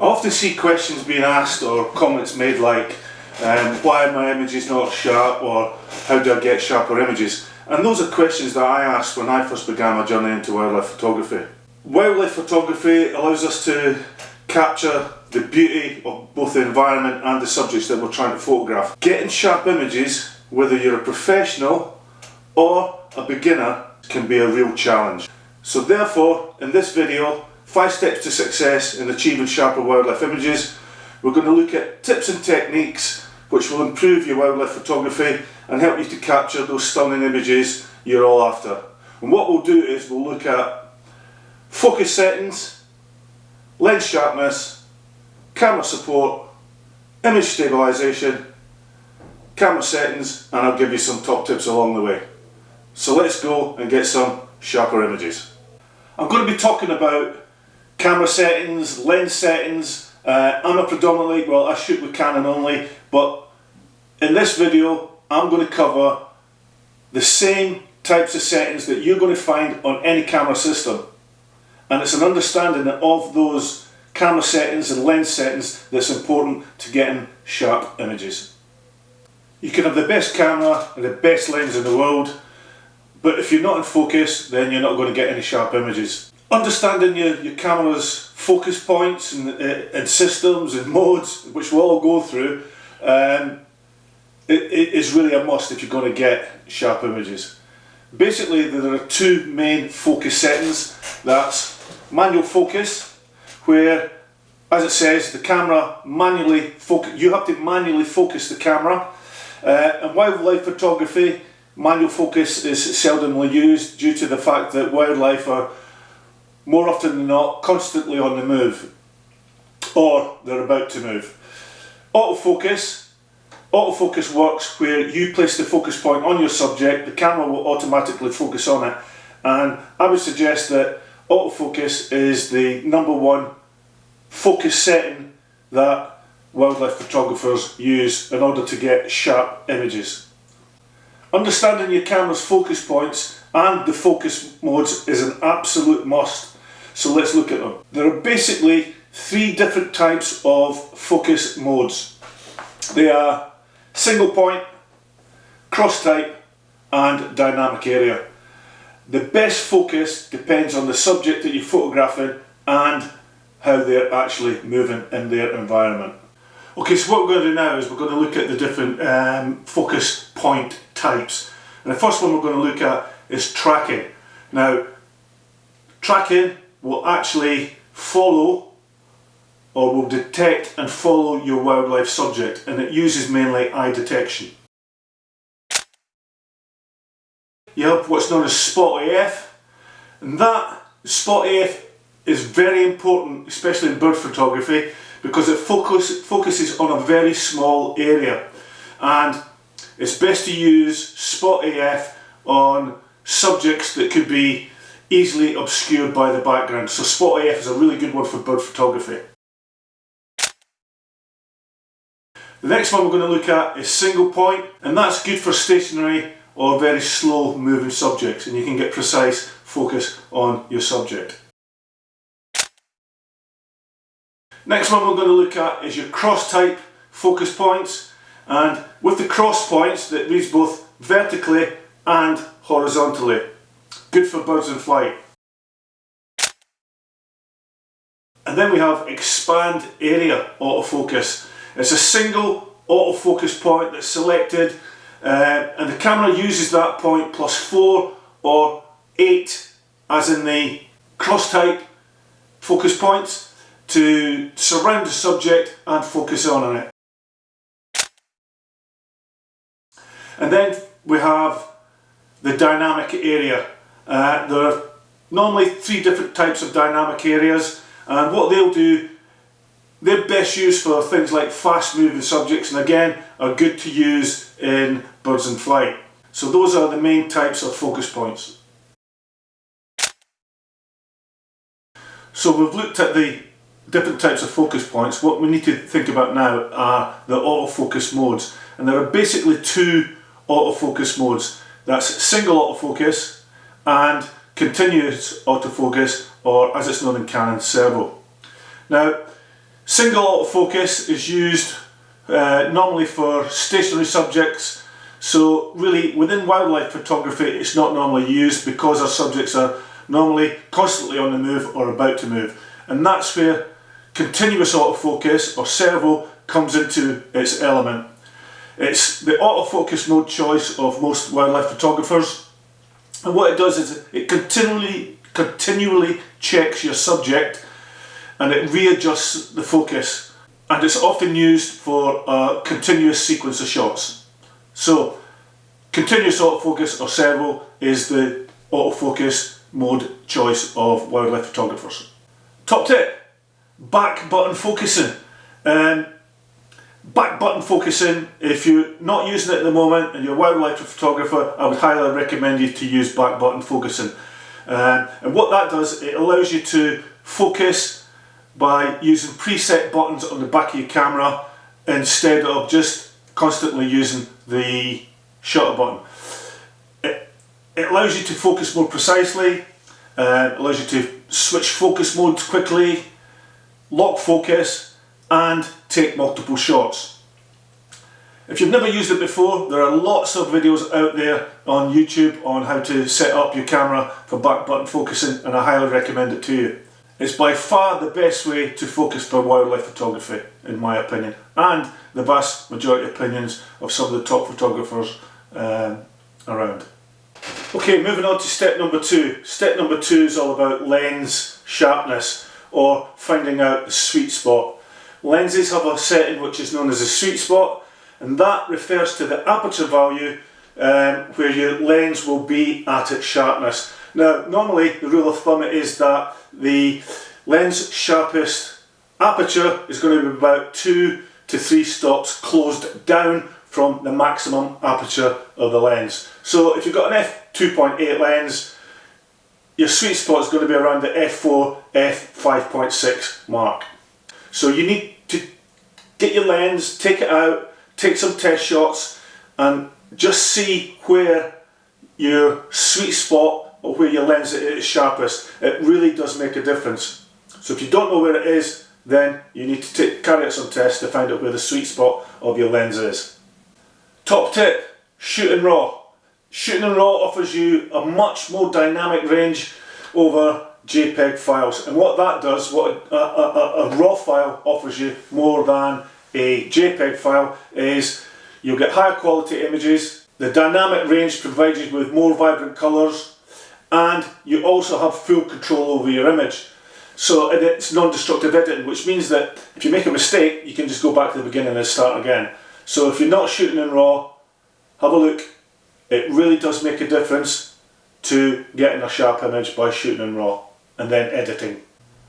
I often see questions being asked or comments made like, why are my images not sharp, or how do I get sharper images? And those are questions that I asked when I first began my journey into wildlife photography. Wildlife photography allows us to capture the beauty of both the environment and the subjects that we're trying to photograph. Getting sharp images, whether you're a professional or a beginner, can be a real challenge. So therefore, in this video, 5 steps to success in achieving sharper wildlife images, we're going to look at tips and techniques which will improve your wildlife photography and help you to capture those stunning images you're all after. And what we'll do is we'll look at focus settings, lens sharpness, camera support, image stabilization, camera settings, and I'll give you some top tips along the way. So let's go and get some sharper images. I'm going to be talking about camera settings, lens settings. I'm a predominantly, well, I shoot with Canon only, but in this video I'm going to cover the same types of settings that you're going to find on any camera system, and it's an understanding of those camera settings and lens settings that's important to getting sharp images. You can have the best camera and the best lens in the world, but if you're not in focus, then you're not going to get any sharp images. Understanding your camera's focus points and systems and modes, which we'll all go through, it is really a must if you're going to get sharp images. Basically, there are 2 main focus settings. That's manual focus, where, as it says, the camera manually focus. You have to manually focus the camera. In wildlife photography, manual focus is seldomly used due to the fact that wildlife are more often than not constantly on the move, or they're about to move. Autofocus works where you place the focus point on your subject, the camera will automatically focus on it, and I would suggest that autofocus is the #1 focus setting that wildlife photographers use in order to get sharp images. Understanding your camera's focus points and the focus modes is an absolute must. So let's look at them. There are basically 3 different types of focus modes. They are single point, cross type, and dynamic area. The best focus depends on the subject that you're photographing and how they're actually moving in their environment. Okay, so what we're going to do now is we're going to look at the different focus point types. And the first one we're going to look at is tracking. Now, tracking will actually follow, or will detect and follow your wildlife subject, and it uses mainly eye detection. You have what's known as spot AF, and that spot AF is very important, especially in bird photography, because it focuses on a very small area, and it's best to use spot AF on subjects that could be easily obscured by the background. So spot AF is a really good one for bird photography. The next one we're going to look at is single point, and that's good for stationary or very slow moving subjects, and you can get precise focus on your subject. Next one we're going to look at is your cross type focus points, and with the cross points that reads both vertically and horizontally. Good for birds in flight. And then we have expand area autofocus. It's a single autofocus point that's selected, and the camera uses that point plus 4 or 8, as in the cross type focus points, to surround the subject and focus on it. And then we have the dynamic area. There are normally 3 different types of dynamic areas, and what they'll do, they're best used for things like fast moving subjects, and again are good to use in birds in flight. So those are the main types of focus points. So we've looked at the different types of focus points. What we need to think about now are the autofocus modes, and there are basically 2 autofocus modes. That's single autofocus and continuous autofocus, or as it's known in Canon, servo. Now, Single autofocus is used normally for stationary subjects, so really within wildlife photography it's not normally used because our subjects are normally constantly on the move or about to move, and that's where continuous autofocus or servo comes into its element. It's the autofocus mode choice of most wildlife photographers, and what it does is it continually checks your subject and it readjusts the focus, and it's often used for a continuous sequence of shots. So continuous autofocus or servo is the autofocus mode choice of wildlife photographers. Top tip: back button focusing. Back button focusing, if you're not using it at the moment and you're a wildlife photographer, I would highly recommend you to use back button focusing. And what that does, it allows you to focus by using preset buttons on the back of your camera instead of just constantly using the shutter button. It allows you to focus more precisely, allows you to switch focus modes quickly, lock focus, and take multiple shots. If you've never used it before, there are lots of videos out there on YouTube on how to set up your camera for back button focusing, and I highly recommend it to you. It's by far the best way to focus for wildlife photography, in my opinion, and the vast majority opinions of some of the top photographers around. Okay, moving on to step number 2. Step number 2 is all about lens sharpness, or finding out the sweet spot. Lenses have a setting which is known as a sweet spot, and that refers to the aperture value where your lens will be at its sharpness. Now, normally the rule of thumb is that the lens sharpest aperture is going to be about 2 to 3 stops closed down from the maximum aperture of the lens. So if you've got an f2.8 lens, your sweet spot is going to be around the f4, f5.6 mark. So you need to get your lens, take it out, take some test shots, and just see where your sweet spot or where your lens is sharpest. It really does make a difference. So if you don't know where it is, then you need to carry out some tests to find out where the sweet spot of your lens is. Top tip: shoot in RAW. Shooting in RAW offers you a much more dynamic range over JPEG files, and what that does, what a RAW file offers you more than a JPEG file, is you'll get higher quality images, the dynamic range provides you with more vibrant colours, and you also have full control over your image. So it's non-destructive editing, which means that if you make a mistake you can just go back to the beginning and start again. So if you're not shooting in RAW, have a look. It really does make a difference to getting a sharp image by shooting in RAW and then editing.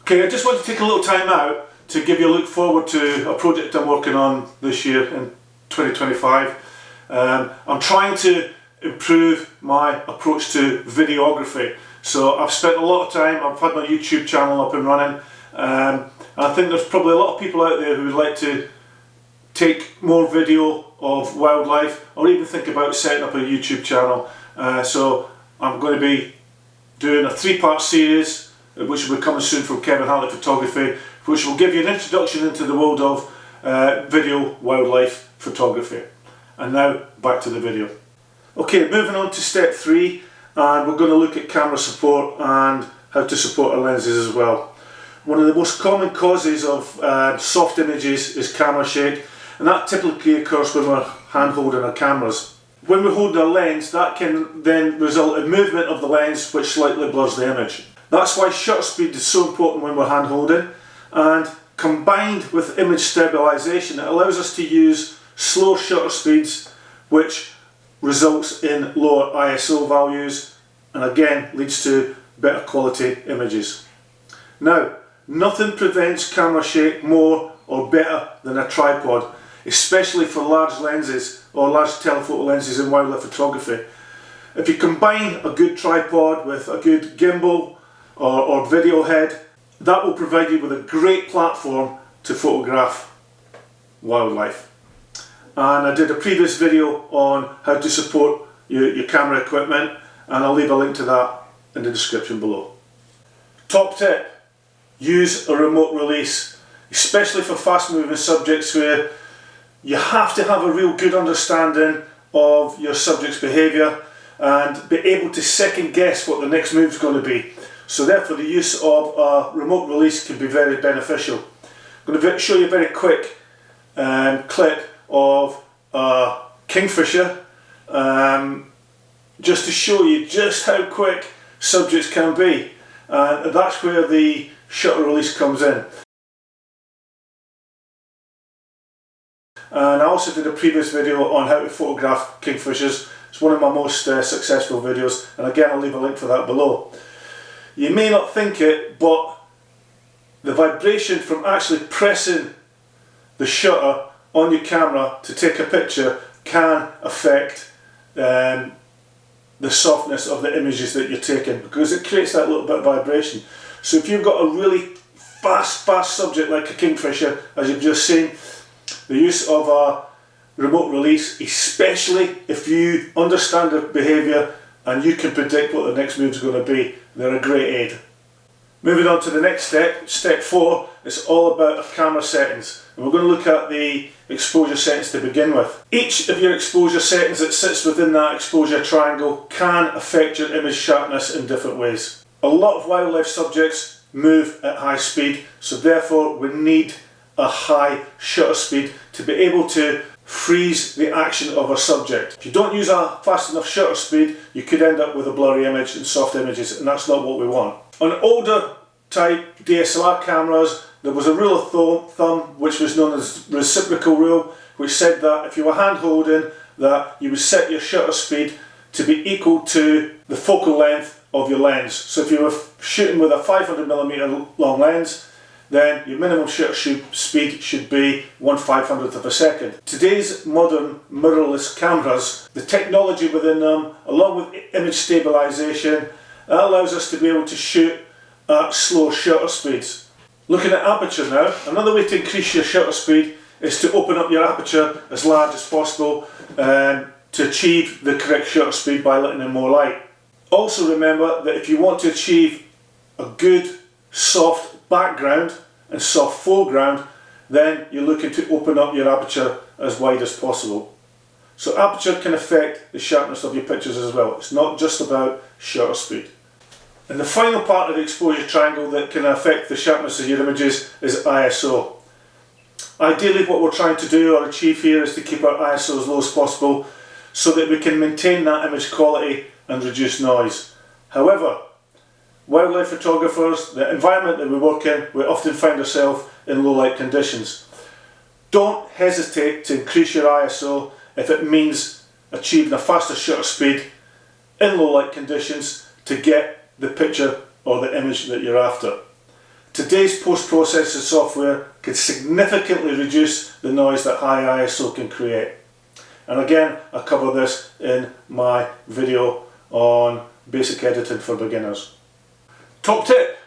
Okay, I just want to take a little time out to give you a look forward to a project I'm working on this year in 2025. I'm trying to improve my approach to videography. So I've spent a lot of time, I've had my YouTube channel up and running, and I think there's probably a lot of people out there who would like to take more video of wildlife, or even think about setting up a YouTube channel. So I'm going to be doing a 3-part series which will be coming soon from Kevin Hatley Photography, which will give you an introduction into the world of video wildlife photography. And now back to the video. Okay, moving on to step 3, and we're going to look at camera support and how to support our lenses as well. One of the most common causes of soft images is camera shake, and that typically occurs when we're hand holding our cameras. When we're holding a lens, that can then result in movement of the lens which slightly blurs the image. That's why shutter speed is so important when we're hand holding, and combined with image stabilisation, it allows us to use slow shutter speeds, which results in lower ISO values and again leads to better quality images. Now, nothing prevents camera shake more or better than a tripod, especially for large lenses or large telephoto lenses in wildlife photography. If you combine a good tripod with a good gimbal or video head, that will provide you with a great platform to photograph wildlife. And I did a previous video on how to support your camera equipment, and I'll leave a link to that in the description below. Top tip: use a remote release. especially for fast moving subjects where you have to have a real good understanding of your subject's behaviour and be able to second guess what the next move is going to be. So therefore the use of a remote release can be very beneficial. I'm going to show you a very quick clip of a kingfisher, just to show you just how quick subjects can be. That's where the shutter release comes in. And I also did a previous video on how to photograph kingfishers. It's one of my most successful videos, and again I'll leave a link for that below. You may not think it, but the vibration from actually pressing the shutter on your camera to take a picture can affect the softness of the images that you're taking, because it creates that little bit of vibration. So if you've got a really fast subject like a kingfisher, as you've just seen, the use of a remote release, especially if you understand their behaviour and you can predict what the next move is going to be, they're a great aid. Moving on to the next step, step 4, it's all about camera settings. And we're going to look at the exposure settings to begin with. Each of your exposure settings that sits within that exposure triangle can affect your image sharpness in different ways. A lot of wildlife subjects move at high speed, so therefore we need a high shutter speed to be able to freeze the action of a subject. If you don't use a fast enough shutter speed, you could end up with a blurry image and soft images, and that's not what we want. On older type DSLR cameras, there was a rule of thumb which was known as reciprocal rule, which said that if you were hand holding, that you would set your shutter speed to be equal to the focal length of your lens. So if you were shooting with a 500mm long lens, then your minimum shutter speed should be 1/500th of a second. Today's modern mirrorless cameras, the technology within them, along with image stabilization, that allows us to be able to shoot at slow shutter speeds. Looking at aperture now, another way to increase your shutter speed is to open up your aperture as large as possible to achieve the correct shutter speed by letting in more light. Also remember that if you want to achieve a good soft background and soft foreground, then you're looking to open up your aperture as wide as possible. So aperture can affect the sharpness of your pictures as well. It's not just about shutter speed. And the final part of the exposure triangle that can affect the sharpness of your images is ISO. Ideally what we're trying to do or achieve here is to keep our ISO as low as possible so that we can maintain that image quality and reduce noise. However, wildlife photographers, the environment that we work in, we often find ourselves in low light conditions. Don't hesitate to increase your ISO if it means achieving a faster shutter speed in low light conditions to get the picture or the image that you're after. Today's post-processing software can significantly reduce the noise that high ISO can create. And again, I cover this in my video on basic editing for beginners. Top tip,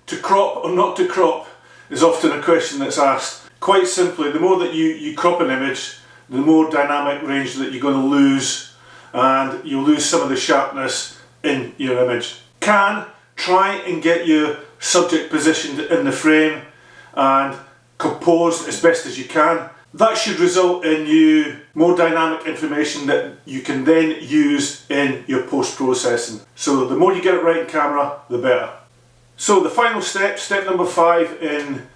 to crop or not to crop is often a question that's asked. Quite simply, the more that you crop an image, the more dynamic range that you're going to lose, and you'll lose some of the sharpness in your image. Try and get your subject positioned in the frame and composed as best as you can. That should result in you more dynamic information that you can then use in your post-processing. So the more you get it right in camera, the better. So the final step, step number 5 in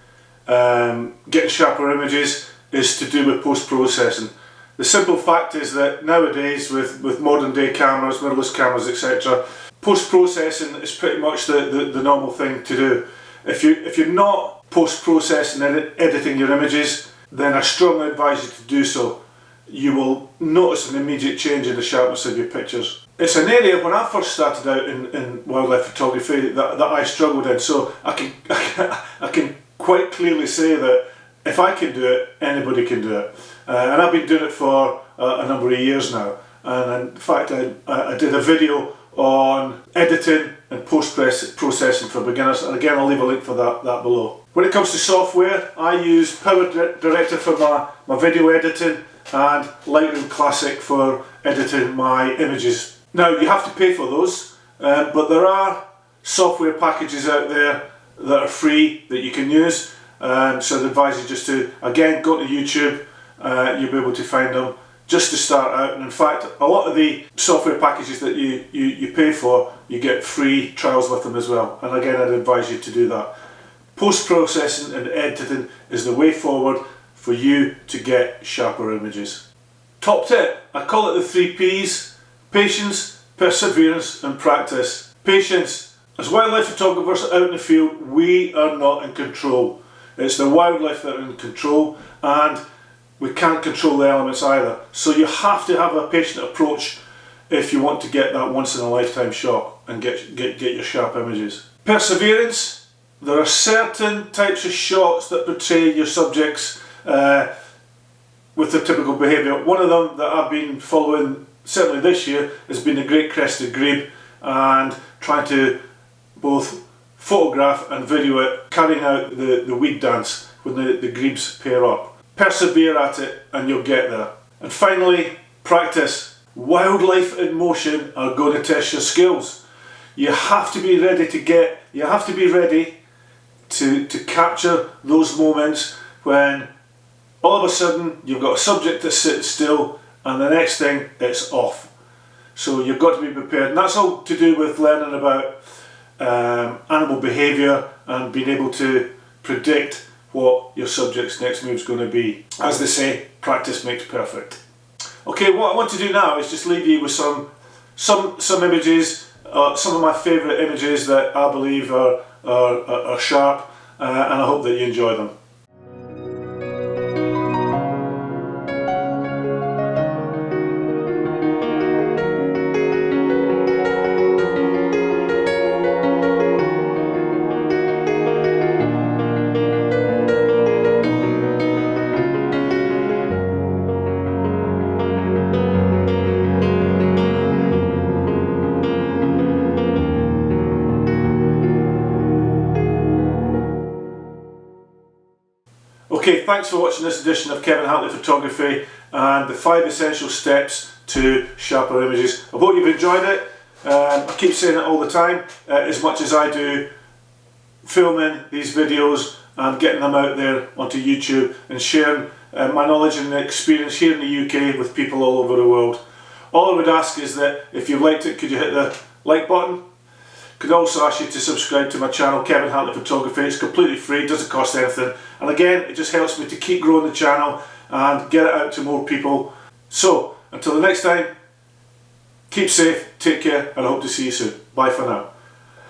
getting sharper images, is to do with post-processing. The simple fact is that nowadays with modern day cameras, mirrorless cameras, etc., post-processing is pretty much the normal thing to do. If you're not post-processing and editing your images, then I strongly advise you to do so. You will notice an immediate change in the sharpness of your pictures. It's an area when I first started out in wildlife photography that I struggled in, so I can quite clearly say that if I can do it, anybody can do it. And I've been doing it for a number of years now. And in fact, I did a video on editing and post-processing for beginners, and again I'll leave a link for that below. When it comes to software, I use Power Director for my video editing and Lightroom Classic for editing my images. Now you have to pay for those, but there are software packages out there that are free that you can use, So I'd advise you just to, again, go to YouTube. You'll be able to find them just to start out. And in fact, a lot of the software packages that you pay for, you get free trials with them as well. And again, I'd advise you to do that. Post-processing and editing is the way forward for you to get sharper images. Top tip, I call it the 3 P's: patience, perseverance and practice. Patience. As wildlife photographers out in the field, we are not in control. It's the wildlife that are in control, and we can't control the elements either. So you have to have a patient approach if you want to get that once in a lifetime shot and get your sharp images. Perseverance. There are certain types of shots that portray your subjects with the typical behaviour. One of them that I've been following certainly this year has been the great crested grebe, and trying to both photograph and video it carrying out the weed dance when the grebes pair up. Persevere at it and you'll get there. And finally, practice. Wildlife in motion are going to test your skills. You have to be ready to capture those moments when all of a sudden you've got a subject that's sitting still and the next thing it's off. So you've got to be prepared, and that's all to do with learning about animal behaviour and being able to predict what your subject's next move is going to be. As they say, practice makes perfect. Okay, what I want to do now is just leave you with some images, some of my favourite images that I believe are sharp, and I hope that you enjoy them. Okay, thanks for watching this edition of Kevin Hatley Photography and the 5 essential steps to sharper images. I hope you've enjoyed it. I keep saying it all the time, as much as I do filming these videos and getting them out there onto YouTube and sharing my knowledge and experience here in the UK with people all over the world. All I would ask is that if you've liked it, could you hit the like button? Could also ask you to subscribe to my channel, Kevin Hatley Photography. It's completely free, it doesn't cost anything. And again, it just helps me to keep growing the channel and get it out to more people. So, until the next time, keep safe, take care, and I hope to see you soon. Bye for now.